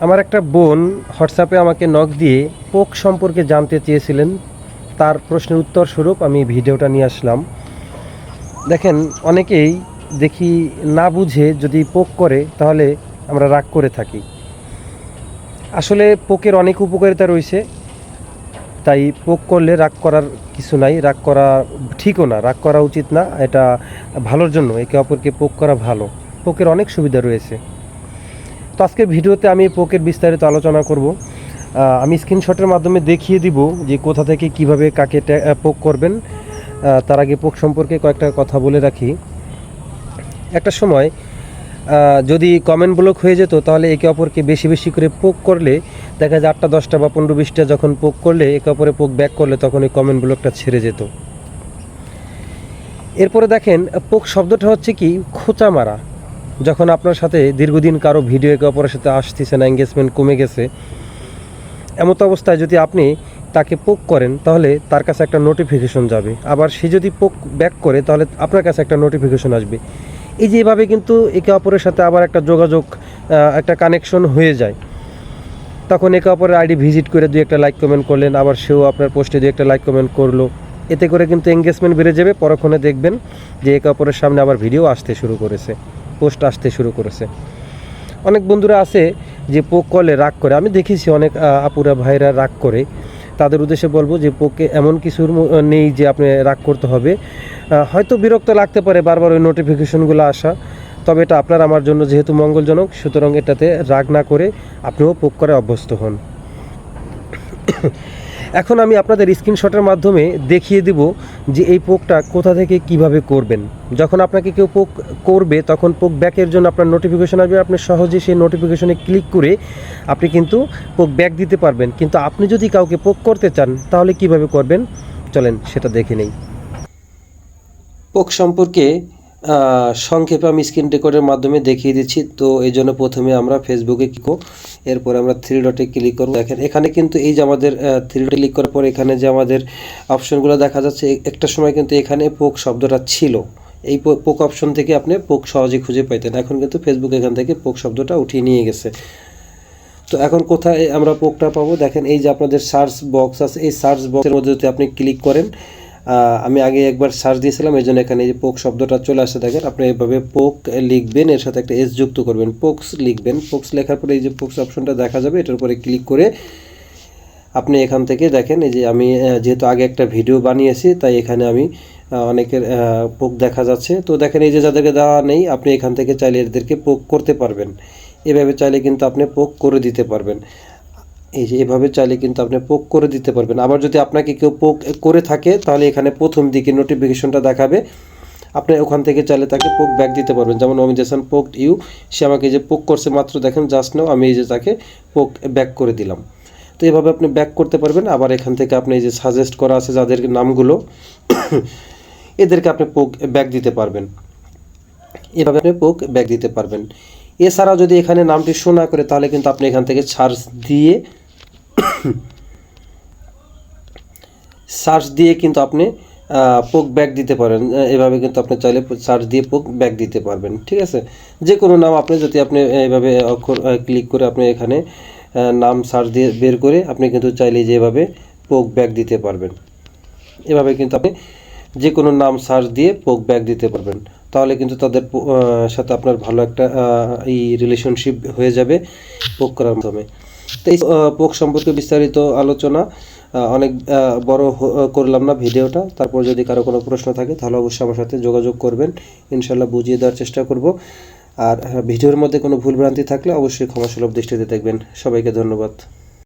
আমার একটা বোন হোয়াটসঅ্যাপে আমাকে নক দিয়ে পোক সম্পর্কে জানতে চেয়েছিলেন। তার প্রশ্নের উত্তর স্বরূপ আমি ভিডিওটা নিয়ে আসলাম। দেখেন, অনেকেই দেখি না বুঝে যদি পোক করে তাহলে আমরা রাগ করে থাকি। আসলে পোকের অনেক উপকারিতা রয়েছে, তাই পোক করলে রাগ করার কিছু নাই। রাগ করা ঠিকও না, রাগ করা উচিত না। এটা ভালোর জন্য, একে অপরকে পোক করা ভালো। পোকের অনেক সুবিধা রয়েছে। তো আজকের ভিডিওতে আমি পোকের বিস্তারিত আলোচনা করব। আমি স্ক্রিনশটের মাধ্যমে দেখিয়ে দিব যে কোথা থেকে কিভাবে কাকে পোক করবেন। তার আগে পোক সম্পর্কে কয়েকটা কথা বলে রাখি। একটা সময় যদি কমেন্ট ব্লক হয়ে যেত, তাহলে একে অপরকে বেশি বেশি করে পোক করলে দেখা যায় 8টা 10টা বা 15-20টা যখন পোক করলে, একে অপরে পোক ব্যাক করলে, তখন এই কমেন্ট ব্লকটা ছেড়ে যেত। এরপরে দেখেন, পোক শব্দটা হচ্ছে কি, খোঁচা মারা। যখন আপনার সাথে দীর্ঘদিন কারো ভিডিও একে অপরের সাথে আসতেছে না, এঙ্গেজমেন্ট কমে গেছে, এমতো অবস্থায় যদি আপনি তাকে পোক করেন, তাহলে তার কাছে একটা নোটিফিকেশন যাবে। আবার সে যদি পোক ব্যাক করে, তাহলে আপনার কাছে একটা নোটিফিকেশন আসবে। এই যে এভাবে কিন্তু একে অপরের সাথে আবার একটা যোগাযোগ, একটা কানেকশন হয়ে যায়। তখন একে অপরের আইডি ভিজিট করে 2-1টা লাইক কমেন্ট করলেন, আবার সেও আপনার পোস্টে 2-1টা লাইক কমেন্ট করলো। এতে করে কিন্তু এঙ্গেজমেন্ট বেড়ে যাবে। পরক্ষণে দেখবেন যে একে অপরের সামনে আবার ভিডিও আসতে শুরু করেছে, পোস্ট আসতে শুরু করেছে। অনেক বন্ধুরা আছে যে পোক করলে রাগ করে। আমি দেখেছি অনেক আপুরা ভাইরা রাগ করে। তাদের উদ্দেশ্যে বলবো যে পোকে এমন কিছু নেই যে আপনি রাগ করতে হবে। হয়তো বিরক্ত লাগতে পারে বারবার ওই নোটিফিকেশনগুলো আসা, তবে এটা আপনার আমার জন্য যেহেতু মঙ্গলজনক, সুতরাং এটাতে রাগ না করে আপনিও পোক করে অভ্যস্ত হন। এখন আমি আপনাদের স্ক্রিনশটের মাধ্যমে দেখিয়ে দিব যে এই পোকটা কোথা থেকে কিভাবে করবেন। যখন আপনাকে কেউ পোক করবে, তখন পোক ব্যাকের জন্য আপনার নোটিফিকেশন আসবে। আপনি সহজে সেই নোটিফিকেশনে ক্লিক করে আপনি কিন্তু পোক ব্যাক দিতে পারবেন। কিন্তু আপনি যদি কাউকে পোক করতে চান, তাহলে কিভাবে করবেন, চলেন সেটা দেখে নেই। পোক সম্পর্কে সংক্ষেপে আমি স্ক্রিন রেকর্ডের মাধ্যমে দেখিয়ে দিচ্ছি। তো এই জন্য প্রথমে আমরা ফেসবুকে ক্লিক, এরপরে আমরা 3 ডটে ক্লিক করব। দেখেন এখানে কিন্তু এই যে আমাদের 3 ডটে ক্লিক করার পর এখানে যে আমাদের অপশনগুলো দেখা যাচ্ছে, একটা সময় কিন্তু এখানে পোক শব্দটা ছিল। এই পোক অপশন থেকে আপনি পোক সহজে খুঁজে পাইতেন। এখন কিন্তু ফেসবুক এখান থেকে পোক শব্দটা উঠিয়ে নিয়ে গেছে। তো এখন কোথায় আমরা পোকটা পাবো, দেখেন এই যে আপনাদের সার্চ বক্স আছে, এই সার্চ বক্সের মধ্যে যদি আপনি ক্লিক করেন, আমি আগে একবার সার্চ দিয়েছিলাম, এই জন্য এখানে এই যে পোক শব্দটা চলে আসছে। দেখেন আপনি এভাবে পোক লিখবেন, এর সাথে একটা এস যুক্ত করবেন, পোক্স লিখবেন। পোক্স লেখার পরে এই যে পোক্স অপশনটা দেখা যাবে, এটার উপরে ক্লিক করে আপনি এখান থেকে দেখেন, এই যে আমি যেহেতু আগে একটা ভিডিও বানিয়েছি, তাই এখানে আমি অনেকের পোক দেখা যাচ্ছে। তো দেখেন এই যে যাদেরকে দেওয়া নেই, আপনি এখান থেকে চাইলে এদেরকে পোক করতে পারবেন। এভাবে চাইলে কিন্তু আপনি পোক করে দিতে পারবেন। এই যে এভাবে চাইলে কিন্তু আপনি পোক করে দিতে পারবেন। আবার যদি আপনাকে কেউ পোক করে থাকে, তাহলে এখানে প্রথম দিকে নোটিফিকেশনটা দেখাবে, আপনি ওখান থেকে চাইলে তাকে পোক ব্যাক দিতে পারবেন। যেমন অমিত হাসান পোক ইউ, সে আমাকে যে পোক করছে মাত্র, দেখেন জাস্ট নাও আমি এই যে তাকে পোক ব্যাক করে দিলাম। তো এভাবে আপনি ব্যাক করতে পারবেন। আবার এখান থেকে আপনি এই যে সাজেস্ট করা আছে যাদের নামগুলো, এদেরকে আপনি পোক ব্যাক দিতে পারবেন। এভাবে আপনি পোক ব্যাক দিতে পারবেন। এছাড়াও যদি এখানে নামটি শো না করে, তাহলে কিন্তু আপনি এখান থেকে সার্চ দিয়ে কিন্তু আপনি পোক ব্যাক দিতে পারেন। এভাবে কিন্তু আপনি চাইলে সার্চ দিয়ে পোক ব্যাক দিতে পারবেন। ঠিক আছে, যে কোনো নাম আপনি যদি আপনি এইভাবে অক্ষর ক্লিক করে আপনি এখানে নাম সার্চ দিয়ে বের করে আপনি কিন্তু চাইলে যেভাবে পোক ব্যাক দিতে পারবেন। এভাবে কিন্তু আপনি যে কোনো নাম সার্চ দিয়ে পোক ব্যাক দিতে পারবেন। তাহলে কিন্তু তাদের সাথে আপনার ভালো একটা এই রিলেশনশিপ হয়ে যাবে পোক করার মাধ্যমে। তো এই পোক সম্পর্কে বিস্তারিত আলোচনা অনেক বড় করলাম না ভিডিওটা। তারপর যদি কারো কোনো প্রশ্ন থাকে, তাহলে অবশ্যই আমার সাথে যোগাযোগ করবেন, ইনশাল্লাহ বুঝিয়ে দেওয়ার চেষ্টা করব। আর ভিডিওর মধ্যে কোনো ভুলভ্রান্তি থাকলে অবশ্যই ক্ষমাসুলভ দৃষ্টিতে দেখবেন। সবাইকে ধন্যবাদ।